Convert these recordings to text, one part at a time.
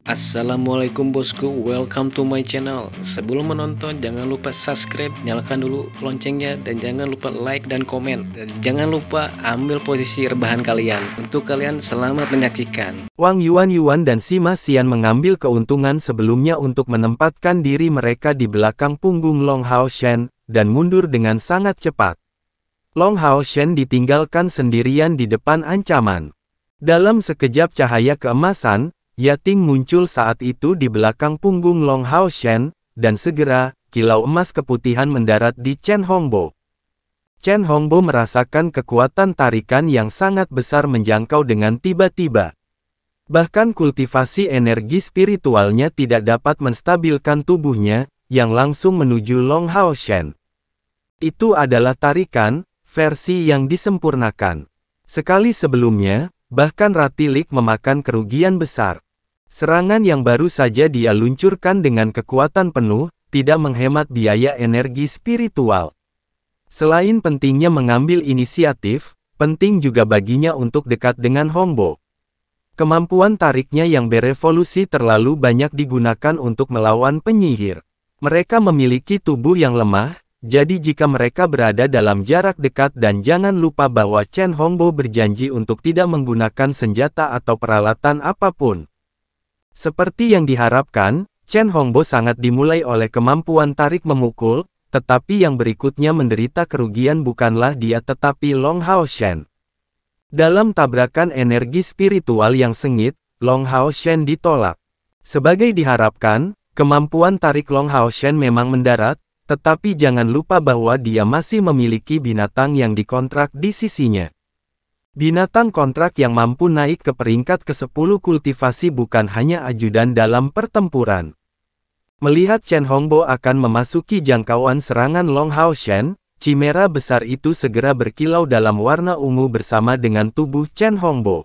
Assalamualaikum bosku, welcome to my channel. Sebelum menonton jangan lupa subscribe, nyalakan dulu loncengnya, dan jangan lupa like dan komen. Dan jangan lupa ambil posisi rebahan kalian. Untuk kalian selamat menyaksikan. Wang Yuan dan Sima Xian mengambil keuntungan sebelumnya untuk menempatkan diri mereka di belakang punggung Long Hao Shen, dan mundur dengan sangat cepat. Long Hao Shen ditinggalkan sendirian di depan ancaman. Dalam sekejap cahaya keemasan, Yating muncul saat itu di belakang punggung Long Hao Shen, dan segera, kilau emas keputihan mendarat di Chen Hongbo. Chen Hongbo merasakan kekuatan tarikan yang sangat besar menjangkau dengan tiba-tiba. Bahkan kultivasi energi spiritualnya tidak dapat menstabilkan tubuhnya, yang langsung menuju Long Hao Shen. Itu adalah tarikan, versi yang disempurnakan. Sekali sebelumnya, bahkan Ratilik memakan kerugian besar. Serangan yang baru saja dia luncurkan dengan kekuatan penuh, tidak menghemat biaya energi spiritual. Selain pentingnya mengambil inisiatif, penting juga baginya untuk dekat dengan Hongbo. Kemampuan tariknya yang berevolusi terlalu banyak digunakan untuk melawan penyihir. Mereka memiliki tubuh yang lemah, jadi jika mereka berada dalam jarak dekat, dan jangan lupa bahwa Chen Hongbo berjanji untuk tidak menggunakan senjata atau peralatan apapun. Seperti yang diharapkan, Chen Hongbo sangat dimulai oleh kemampuan tarik memukul, tetapi yang berikutnya menderita kerugian bukanlah dia tetapi Long Hao Shen. Dalam tabrakan energi spiritual yang sengit, Long Hao Shen ditolak. Sebagai diharapkan, kemampuan tarik Long Hao Shen memang mendarat, tetapi jangan lupa bahwa dia masih memiliki binatang yang dikontrak di sisinya. Binatang kontrak yang mampu naik ke peringkat ke-10 kultivasi bukan hanya ajudan dalam pertempuran. Melihat Chen Hongbo akan memasuki jangkauan serangan Long Hao Shen, Chimera besar itu segera berkilau dalam warna ungu bersama dengan tubuh Chen Hongbo.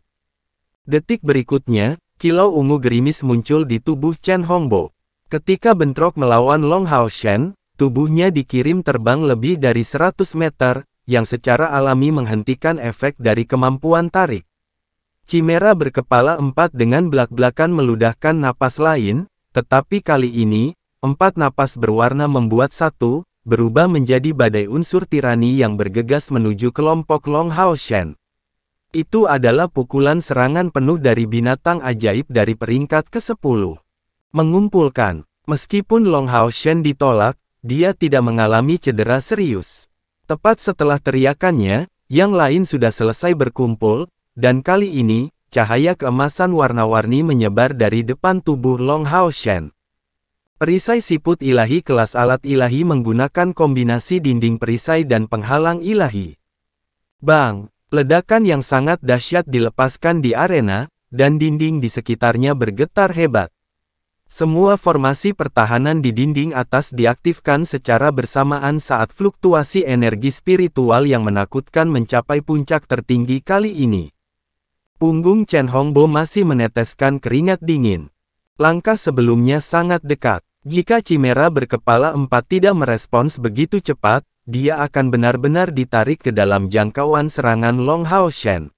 Detik berikutnya, kilau ungu gerimis muncul di tubuh Chen Hongbo. Ketika bentrok melawan Long Hao Shen, tubuhnya dikirim terbang lebih dari 100 meter, yang secara alami menghentikan efek dari kemampuan tarik. Chimera berkepala 4 dengan belak-belakan meludahkan napas lain, tetapi kali ini, 4 napas berwarna membuat satu, berubah menjadi badai unsur tirani yang bergegas menuju kelompok Long Hao Shen. Itu adalah pukulan serangan penuh dari binatang ajaib dari peringkat ke-10. Mengumpulkan, meskipun Long Hao Shen ditolak, dia tidak mengalami cedera serius. Tepat setelah teriakannya, yang lain sudah selesai berkumpul, dan kali ini, cahaya keemasan warna-warni menyebar dari depan tubuh Long Hao Shen. Perisai siput ilahi kelas alat ilahi menggunakan kombinasi dinding perisai dan penghalang ilahi. Bang! Ledakan yang sangat dahsyat dilepaskan di arena, dan dinding di sekitarnya bergetar hebat. Semua formasi pertahanan di dinding atas diaktifkan secara bersamaan saat fluktuasi energi spiritual yang menakutkan mencapai puncak tertinggi kali ini. Punggung Chen Hongbo masih meneteskan keringat dingin. Langkah sebelumnya sangat dekat. Jika Chimera berkepala 4 tidak merespons begitu cepat, dia akan benar-benar ditarik ke dalam jangkauan serangan Long Hao Shen.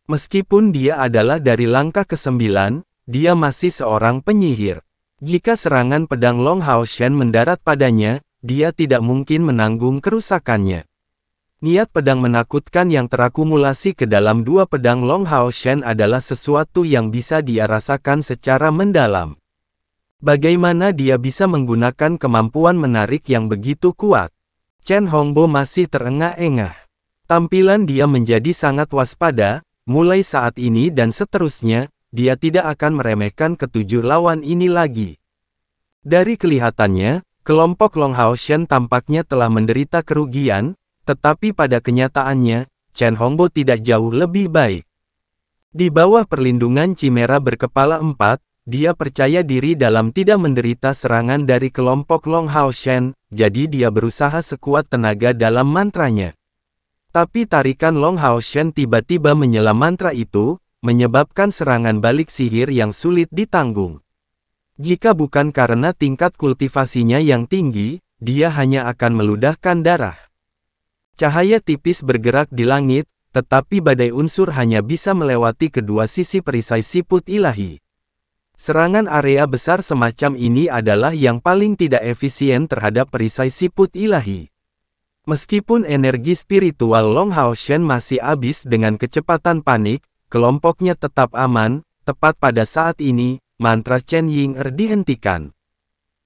Meskipun dia adalah dari langkah ke-9, dia masih seorang penyihir. Jika serangan pedang Long Hao Shen mendarat padanya, dia tidak mungkin menanggung kerusakannya. Niat pedang menakutkan yang terakumulasi ke dalam 2 pedang Long Hao Shen adalah sesuatu yang bisa dia rasakan secara mendalam. Bagaimana dia bisa menggunakan kemampuan menarik yang begitu kuat? Chen Hongbo masih terengah-engah. Tampilan dia menjadi sangat waspada, mulai saat ini dan seterusnya. Dia tidak akan meremehkan ketujuh lawan ini lagi. Dari kelihatannya, kelompok Long Hao Shen tampaknya telah menderita kerugian, tetapi pada kenyataannya, Chen Hongbo tidak jauh lebih baik. Di bawah perlindungan Chimera berkepala 4, dia percaya diri dalam tidak menderita serangan dari kelompok Long Hao Shen, jadi dia berusaha sekuat tenaga dalam mantranya. Tapi tarikan Long Hao Shen tiba-tiba menyela mantra itu, menyebabkan serangan balik sihir yang sulit ditanggung. Jika bukan karena tingkat kultivasinya yang tinggi, dia hanya akan meludahkan darah. Cahaya tipis bergerak di langit, tetapi badai unsur hanya bisa melewati kedua sisi perisai siput ilahi. Serangan area besar semacam ini adalah yang paling tidak efisien terhadap perisai siput ilahi. Meskipun energi spiritual Long Hao Shen masih habis dengan kecepatan panik, kelompoknya tetap aman. Tepat pada saat ini, mantra Chen Ying dihentikan.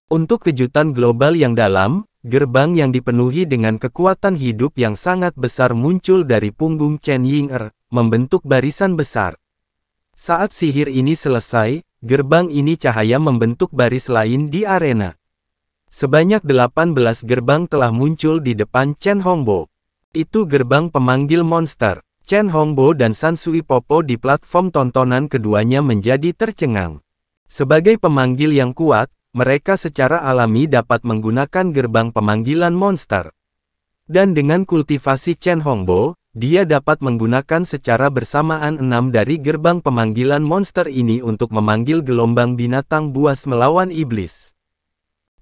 Untuk kejutan global yang dalam, gerbang yang dipenuhi dengan kekuatan hidup yang sangat besar muncul dari punggung Chen Ying, membentuk barisan besar. Saat sihir ini selesai, gerbang ini cahaya membentuk baris lain di arena. Sebanyak 18 gerbang telah muncul di depan Chen Hongbo. Itu gerbang pemanggil monster. Chen Hongbo dan San Sui Popo di platform tontonan keduanya menjadi tercengang. Sebagai pemanggil yang kuat, mereka secara alami dapat menggunakan gerbang pemanggilan monster. Dan dengan kultivasi Chen Hongbo, dia dapat menggunakan secara bersamaan 6 dari gerbang pemanggilan monster ini untuk memanggil gelombang binatang buas melawan iblis.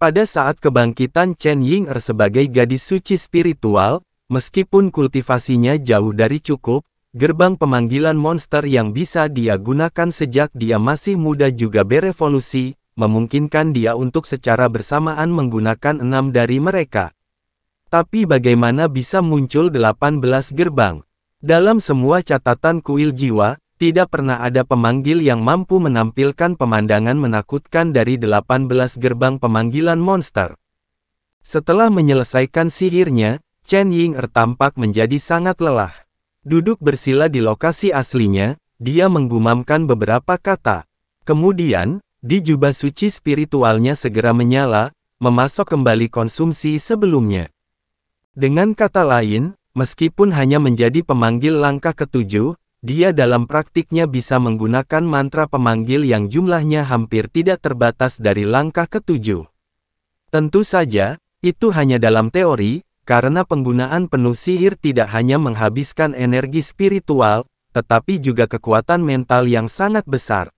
Pada saat kebangkitan Chen Ying sebagai gadis suci spiritual, meskipun kultivasinya jauh dari cukup, gerbang pemanggilan monster yang bisa dia gunakan sejak dia masih muda juga berevolusi, memungkinkan dia untuk secara bersamaan menggunakan 6 dari mereka. Tapi bagaimana bisa muncul 18 gerbang? Dalam semua catatan kuil jiwa, tidak pernah ada pemanggil yang mampu menampilkan pemandangan menakutkan dari 18 gerbang pemanggilan monster. Setelah menyelesaikan sihirnya, Chen Ying tampak menjadi sangat lelah. Duduk bersila di lokasi aslinya, dia menggumamkan beberapa kata. Kemudian, di jubah suci spiritualnya segera menyala, memasok kembali konsumsi sebelumnya. Dengan kata lain, meskipun hanya menjadi pemanggil langkah ketujuh, dia dalam praktiknya bisa menggunakan mantra pemanggil yang jumlahnya hampir tidak terbatas dari langkah ketujuh. Tentu saja, itu hanya dalam teori, karena penggunaan penuh sihir tidak hanya menghabiskan energi spiritual, tetapi juga kekuatan mental yang sangat besar.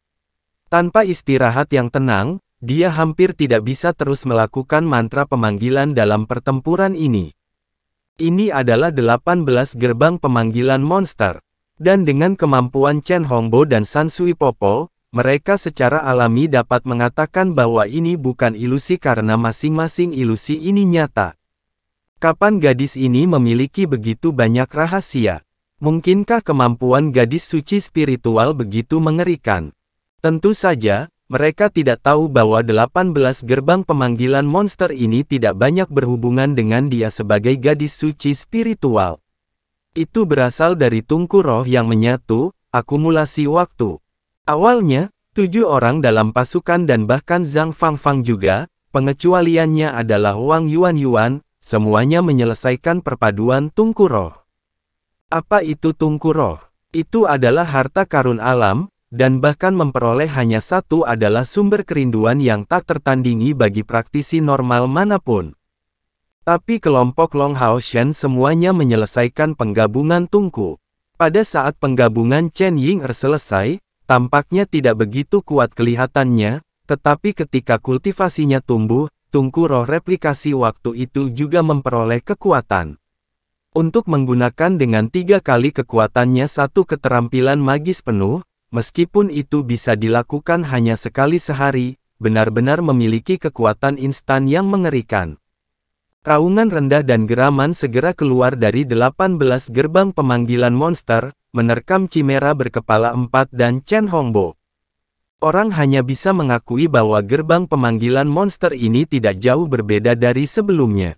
Tanpa istirahat yang tenang, dia hampir tidak bisa terus melakukan mantra pemanggilan dalam pertempuran ini. Ini adalah 18 gerbang pemanggilan monster. Dan dengan kemampuan Chen Hongbo dan San Sui Popo, mereka secara alami dapat mengatakan bahwa ini bukan ilusi karena masing-masing ilusi ini nyata. Kapan gadis ini memiliki begitu banyak rahasia? Mungkinkah kemampuan gadis suci spiritual begitu mengerikan? Tentu saja, mereka tidak tahu bahwa 18 gerbang pemanggilan monster ini tidak banyak berhubungan dengan dia sebagai gadis suci spiritual. Itu berasal dari tungku roh yang menyatu, akumulasi waktu. Awalnya, 7 orang dalam pasukan dan bahkan Zhang Fangfang juga, pengecualiannya adalah Wang Yuan, semuanya menyelesaikan perpaduan tungku roh. Apa itu tungku roh? Itu adalah harta karun alam, dan bahkan memperoleh hanya satu adalah sumber kerinduan yang tak tertandingi bagi praktisi normal manapun. Tapi kelompok Long Hao Shen semuanya menyelesaikan penggabungan tungku. Pada saat penggabungan Chen Ying selesai, tampaknya tidak begitu kuat kelihatannya, tetapi ketika kultivasinya tumbuh, tungku roh replikasi waktu itu juga memperoleh kekuatan. Untuk menggunakan dengan 3 kali kekuatannya satu keterampilan magis penuh, meskipun itu bisa dilakukan hanya sekali sehari, benar-benar memiliki kekuatan instan yang mengerikan. Raungan rendah dan geraman segera keluar dari 18 gerbang pemanggilan monster, menerkam Chimera berkepala 4 dan Chen Hongbo. Orang hanya bisa mengakui bahwa gerbang pemanggilan monster ini tidak jauh berbeda dari sebelumnya.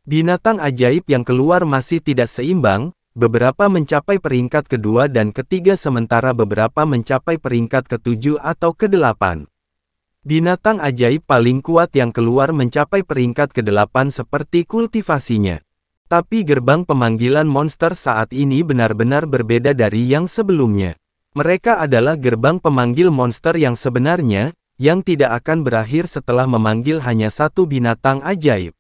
Binatang ajaib yang keluar masih tidak seimbang, beberapa mencapai peringkat kedua dan ketiga sementara beberapa mencapai peringkat ketujuh atau ke-8. Binatang ajaib paling kuat yang keluar mencapai peringkat ke-8 seperti kultivasinya. Tapi gerbang pemanggilan monster saat ini benar-benar berbeda dari yang sebelumnya. Mereka adalah gerbang pemanggil monster yang sebenarnya, yang tidak akan berakhir setelah memanggil hanya satu binatang ajaib.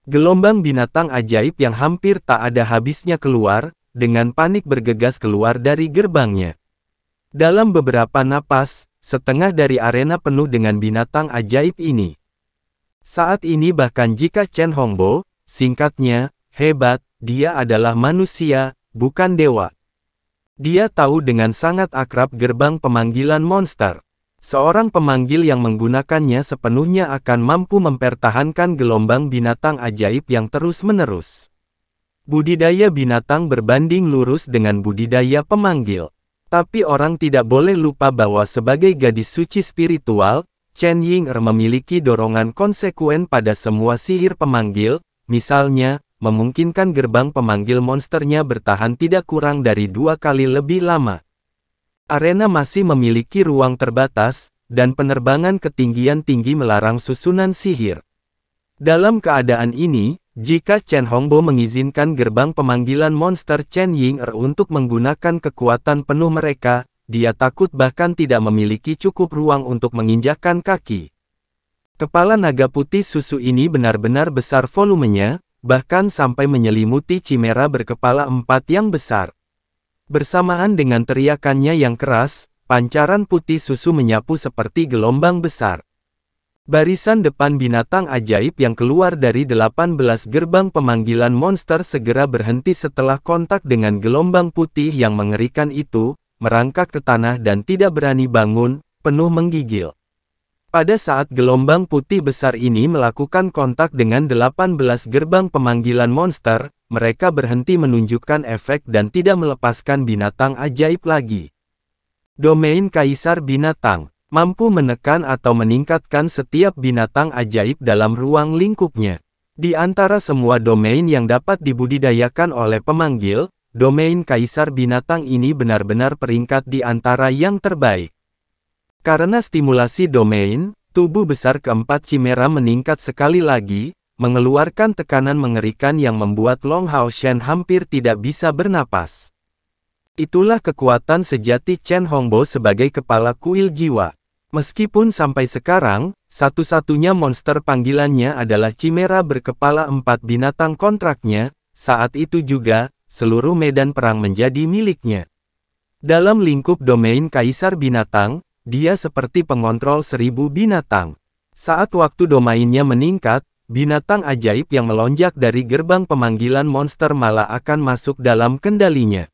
Gelombang binatang ajaib yang hampir tak ada habisnya keluar, dengan panik bergegas keluar dari gerbangnya. Dalam beberapa napas, setengah dari arena penuh dengan binatang ajaib ini. Saat ini bahkan jika Chen Hongbo, singkatnya, hebat, dia adalah manusia, bukan dewa. Dia tahu dengan sangat akrab gerbang pemanggilan monster. Seorang pemanggil yang menggunakannya sepenuhnya akan mampu mempertahankan gelombang binatang ajaib yang terus-menerus. Budidaya binatang berbanding lurus dengan budidaya pemanggil. Tapi orang tidak boleh lupa bahwa sebagai gadis suci spiritual, Chen Ying'er memiliki dorongan konsekuen pada semua sihir pemanggil, misalnya, memungkinkan gerbang pemanggil monsternya bertahan tidak kurang dari 2 kali lebih lama. Arena masih memiliki ruang terbatas, dan penerbangan ketinggian tinggi melarang susunan sihir. Dalam keadaan ini, jika Chen Hongbo mengizinkan gerbang pemanggilan monster Chen Ying'er untuk menggunakan kekuatan penuh mereka, dia takut bahkan tidak memiliki cukup ruang untuk menginjakkan kaki. Kepala naga putih susu ini benar-benar besar volumenya, bahkan sampai menyelimuti Chimera berkepala 4 yang besar. Bersamaan dengan teriakannya yang keras, pancaran putih susu menyapu seperti gelombang besar. Barisan depan binatang ajaib yang keluar dari 18 gerbang pemanggilan monster segera berhenti setelah kontak dengan gelombang putih yang mengerikan itu, merangkak ke tanah dan tidak berani bangun, penuh menggigil. Pada saat gelombang putih besar ini melakukan kontak dengan 18 gerbang pemanggilan monster, mereka berhenti menunjukkan efek dan tidak melepaskan binatang ajaib lagi. Domain Kaisar Binatang mampu menekan atau meningkatkan setiap binatang ajaib dalam ruang lingkupnya. Di antara semua domain yang dapat dibudidayakan oleh pemanggil, domain Kaisar Binatang ini benar-benar peringkat di antara yang terbaik. Karena stimulasi domain, tubuh besar keempat Chimera meningkat sekali lagi, mengeluarkan tekanan mengerikan yang membuat Long Hao Shen hampir tidak bisa bernapas. Itulah kekuatan sejati Chen Hongbo sebagai kepala kuil jiwa. Meskipun sampai sekarang, satu-satunya monster panggilannya adalah Chimera berkepala 4 binatang kontraknya, saat itu juga, seluruh medan perang menjadi miliknya. Dalam lingkup domain Kaisar Binatang, dia seperti pengontrol 1000 binatang. Saat waktu domainnya meningkat, binatang ajaib yang melonjak dari gerbang pemanggilan monster malah akan masuk dalam kendalinya.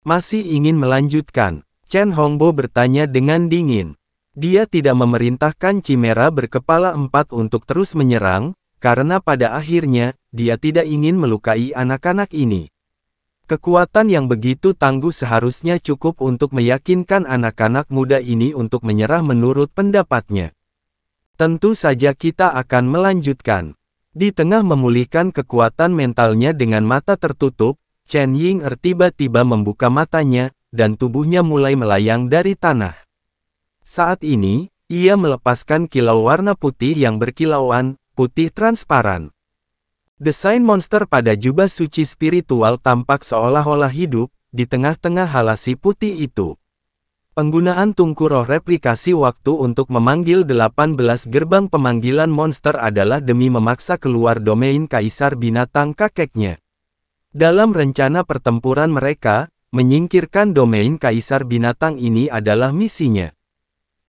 Masih ingin melanjutkan? Chen Hongbo bertanya dengan dingin. Dia tidak memerintahkan Chimera berkepala 4 untuk terus menyerang, karena pada akhirnya, dia tidak ingin melukai anak-anak ini. Kekuatan yang begitu tangguh seharusnya cukup untuk meyakinkan anak-anak muda ini untuk menyerah menurut pendapatnya. Tentu saja kita akan melanjutkan. Di tengah memulihkan kekuatan mentalnya dengan mata tertutup, Chen Ying'er tiba-tiba membuka matanya, dan tubuhnya mulai melayang dari tanah. Saat ini, ia melepaskan kilau warna putih yang berkilauan, putih transparan. Desain monster pada jubah suci spiritual tampak seolah-olah hidup, di tengah-tengah halasi putih itu. Penggunaan tungku roh replikasi waktu untuk memanggil 18 gerbang pemanggilan monster adalah demi memaksa keluar domain Kaisar Binatang kakeknya. Dalam rencana pertempuran mereka, menyingkirkan domain Kaisar Binatang ini adalah misinya.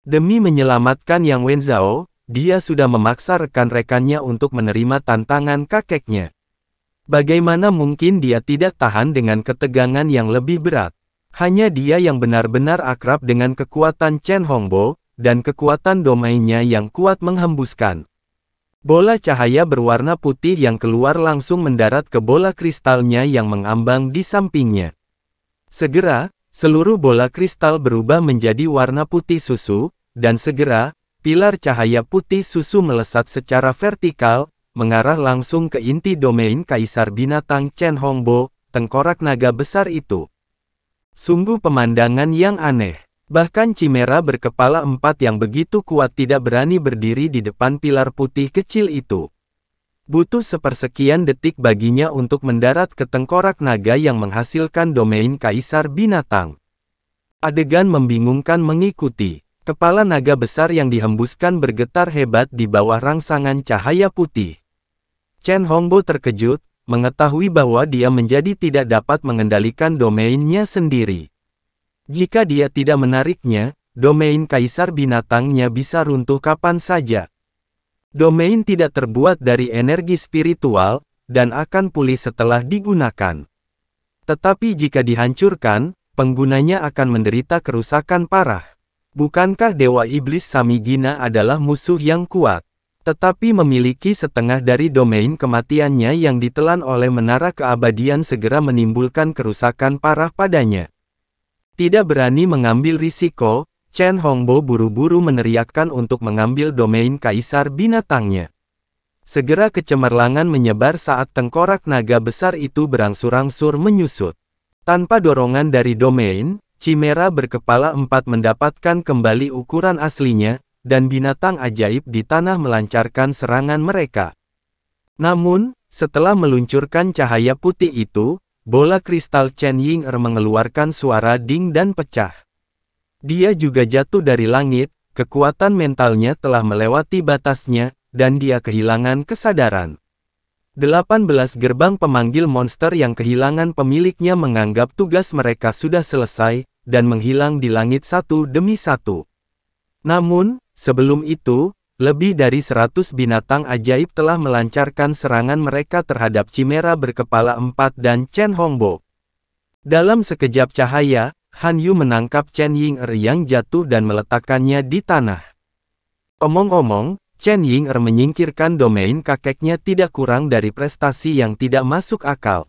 Demi menyelamatkan Yang Wenzhao, dia sudah memaksa rekan-rekannya untuk menerima tantangan kakeknya. Bagaimana mungkin dia tidak tahan dengan ketegangan yang lebih berat? Hanya dia yang benar-benar akrab dengan kekuatan Chen Hongbo, dan kekuatan domainnya yang kuat menghembuskan. Bola cahaya berwarna putih yang keluar langsung mendarat ke bola kristalnya yang mengambang di sampingnya. Segera, seluruh bola kristal berubah menjadi warna putih susu, dan segera, pilar cahaya putih susu melesat secara vertikal, mengarah langsung ke inti domain Kaisar Binatang Chen Hongbo, tengkorak naga besar itu. Sungguh pemandangan yang aneh. Bahkan Chimera berkepala 4 yang begitu kuat tidak berani berdiri di depan pilar putih kecil itu. Butuh sepersekian detik baginya untuk mendarat ke tengkorak naga yang menghasilkan domain Kaisar Binatang. Adegan membingungkan mengikuti. Kepala naga besar yang dihembuskan bergetar hebat di bawah rangsangan cahaya putih. Chen Hongbo terkejut, mengetahui bahwa dia menjadi tidak dapat mengendalikan domainnya sendiri. Jika dia tidak menariknya, domain Kaisar Binatangnya bisa runtuh kapan saja. Domain tidak terbuat dari energi spiritual, dan akan pulih setelah digunakan. Tetapi jika dihancurkan, penggunanya akan menderita kerusakan parah. Bukankah Dewa Iblis Samigina adalah musuh yang kuat? Tetapi memiliki setengah dari domain kematiannya yang ditelan oleh menara keabadian segera menimbulkan kerusakan parah padanya. Tidak berani mengambil risiko, Chen Hongbo buru-buru meneriakkan untuk mengambil domain kaisar binatangnya. Segera kecemerlangan menyebar saat tengkorak naga besar itu berangsur-angsur menyusut. Tanpa dorongan dari domain, Chimera berkepala 4 mendapatkan kembali ukuran aslinya, dan binatang ajaib di tanah melancarkan serangan mereka. Namun, setelah meluncurkan cahaya putih itu, bola kristal Chen Ying'er mengeluarkan suara ding dan pecah. Dia juga jatuh dari langit, kekuatan mentalnya telah melewati batasnya, dan dia kehilangan kesadaran. 18 gerbang pemanggil monster yang kehilangan pemiliknya menganggap tugas mereka sudah selesai, dan menghilang di langit satu demi satu. Namun, sebelum itu, lebih dari 100 binatang ajaib telah melancarkan serangan mereka terhadap Chimera berkepala 4 dan Chen Hongbo. Dalam sekejap cahaya, Han Yu menangkap Chen Ying'er yang jatuh dan meletakkannya di tanah. Omong-omong, Chen Ying'er menyingkirkan domain kakeknya tidak kurang dari prestasi yang tidak masuk akal.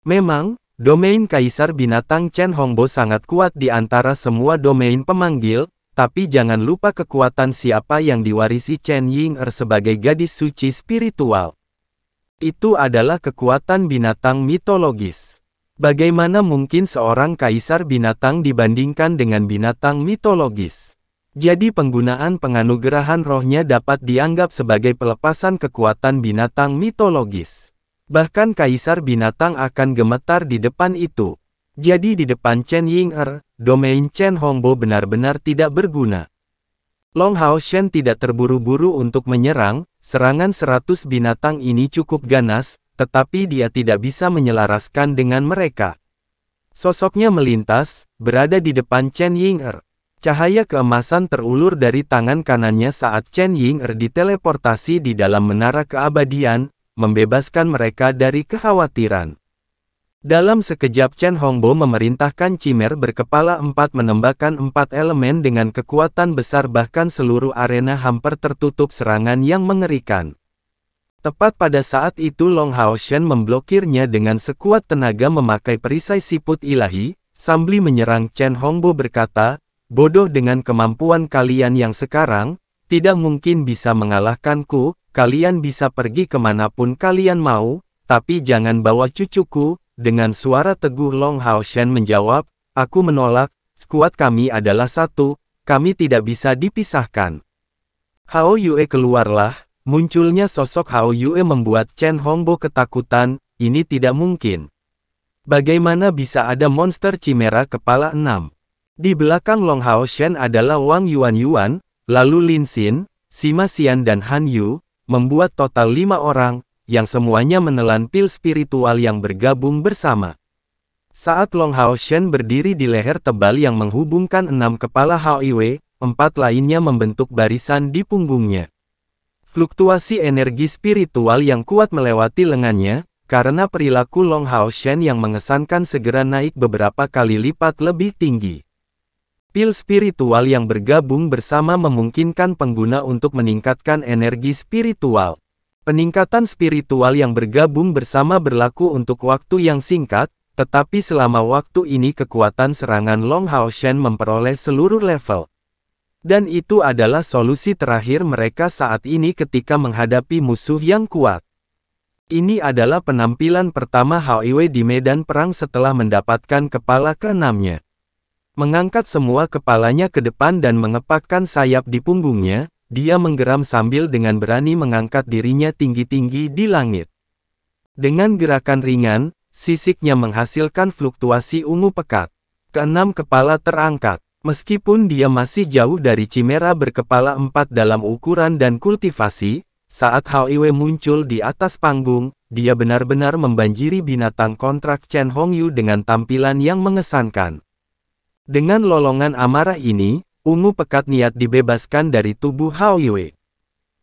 Memang, domain kaisar binatang Chen Hongbo sangat kuat di antara semua domain pemanggil, tapi jangan lupa kekuatan siapa yang diwarisi Chen Ying'er sebagai gadis suci spiritual. Itu adalah kekuatan binatang mitologis. Bagaimana mungkin seorang kaisar binatang dibandingkan dengan binatang mitologis? Jadi penggunaan penganugerahan rohnya dapat dianggap sebagai pelepasan kekuatan binatang mitologis. Bahkan kaisar binatang akan gemetar di depan itu. Jadi di depan Chen Ying'er, domain Chen Hongbo benar-benar tidak berguna. Long Hao Shen tidak terburu-buru untuk menyerang, serangan 100 binatang ini cukup ganas, tetapi dia tidak bisa menyelaraskan dengan mereka. Sosoknya melintas, berada di depan Chen Ying'er. Cahaya keemasan terulur dari tangan kanannya saat Chen Ying'er diteleportasi di dalam menara keabadian, membebaskan mereka dari kekhawatiran. Dalam sekejap Chen Hongbo memerintahkan Chimera berkepala 4 menembakkan 4 elemen dengan kekuatan besar bahkan seluruh arena hampir tertutup serangan yang mengerikan. Tepat pada saat itu Long Hao Shen memblokirnya dengan sekuat tenaga memakai perisai siput ilahi, sambil menyerang Chen Hongbo berkata, "Bodoh dengan kemampuan kalian yang sekarang, tidak mungkin bisa mengalahkanku, kalian bisa pergi kemanapun kalian mau, tapi jangan bawa cucuku." Dengan suara teguh Long Hao Shen menjawab, "Aku menolak, skuad kami adalah satu, kami tidak bisa dipisahkan." Hao Yue keluarlah, munculnya sosok Hao Yue membuat Chen Hongbo ketakutan, ini tidak mungkin. Bagaimana bisa ada monster Chimera kepala 6? Di belakang Long Hao Shen adalah Wang Yuan, lalu Lin Xin, Sima Xian dan Han Yu, membuat total 5 orang, yang semuanya menelan pil spiritual yang bergabung bersama. Saat Long Hao Shen berdiri di leher tebal yang menghubungkan 6 kepala Hao Yue, 4 lainnya membentuk barisan di punggungnya. Fluktuasi energi spiritual yang kuat melewati lengannya, karena perilaku Long Hao Shen yang mengesankan segera naik beberapa kali lipat lebih tinggi. Pil spiritual yang bergabung bersama memungkinkan pengguna untuk meningkatkan energi spiritual. Peningkatan spiritual yang bergabung bersama berlaku untuk waktu yang singkat, tetapi selama waktu ini kekuatan serangan Long Hao Shen memperoleh seluruh level. Dan itu adalah solusi terakhir mereka saat ini ketika menghadapi musuh yang kuat. Ini adalah penampilan pertama Hao Yue di medan perang setelah mendapatkan kepala ke-6-nya. Mengangkat semua kepalanya ke depan dan mengepakkan sayap di punggungnya, dia menggeram sambil dengan berani mengangkat dirinya tinggi-tinggi di langit. Dengan gerakan ringan, sisiknya menghasilkan fluktuasi ungu pekat. Ke-6 kepala terangkat. Meskipun dia masih jauh dari Chimera berkepala 4 dalam ukuran dan kultivasi, saat Hao Yue muncul di atas panggung, dia benar-benar membanjiri binatang kontrak Chen Hongyu dengan tampilan yang mengesankan. Dengan lolongan amarah ini, ungu pekat niat dibebaskan dari tubuh Hao Yue.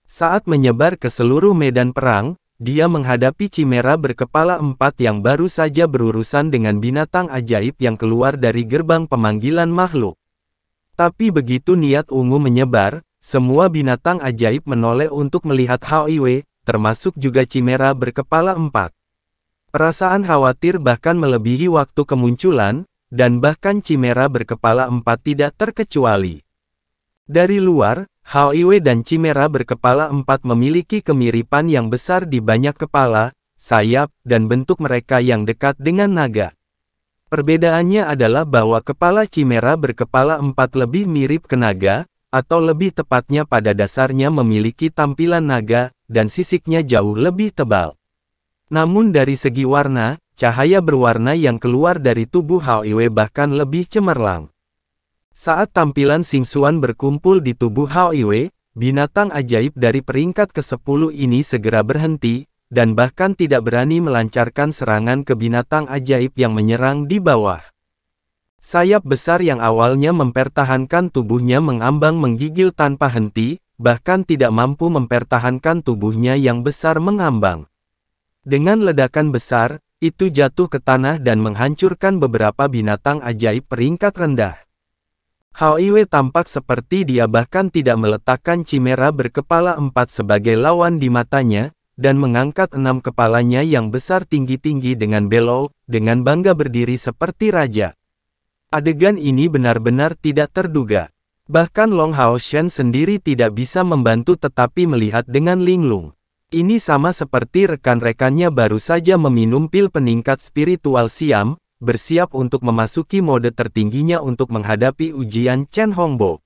Saat menyebar ke seluruh medan perang, dia menghadapi Chimera berkepala 4 yang baru saja berurusan dengan binatang ajaib yang keluar dari gerbang pemanggilan makhluk. Tapi begitu niat ungu menyebar, semua binatang ajaib menoleh untuk melihat Hao Iwe, termasuk juga Chimera berkepala 4. Perasaan khawatir bahkan melebihi waktu kemunculan, dan bahkan Chimera berkepala 4 tidak terkecuali. Dari luar, Hao Iwe dan Chimera berkepala 4 memiliki kemiripan yang besar di banyak kepala, sayap, dan bentuk mereka yang dekat dengan naga. Perbedaannya adalah bahwa kepala Chimera berkepala 4 lebih mirip ke naga, atau lebih tepatnya pada dasarnya memiliki tampilan naga, dan sisiknya jauh lebih tebal. Namun dari segi warna, cahaya berwarna yang keluar dari tubuh Hao Iwe bahkan lebih cemerlang. Saat tampilan Xingxuan berkumpul di tubuh Hao Iwe, binatang ajaib dari peringkat ke-10 ini segera berhenti, dan bahkan tidak berani melancarkan serangan ke binatang ajaib yang menyerang di bawah. Sayap besar yang awalnya mempertahankan tubuhnya mengambang menggigil tanpa henti, bahkan tidak mampu mempertahankan tubuhnya yang besar mengambang. Dengan ledakan besar, itu jatuh ke tanah dan menghancurkan beberapa binatang ajaib peringkat rendah. Hao Iwe tampak seperti dia bahkan tidak meletakkan Chimera berkepala 4 sebagai lawan di matanya, dan mengangkat 6 kepalanya yang besar tinggi-tinggi dengan belau, dengan bangga berdiri seperti raja. Adegan ini benar-benar tidak terduga. Bahkan Long Hao Shen sendiri tidak bisa membantu tetapi melihat dengan linglung. Ini sama seperti rekan-rekannya baru saja meminum pil peningkat spiritual Siam, bersiap untuk memasuki mode tertingginya untuk menghadapi ujian Chen Hongbo.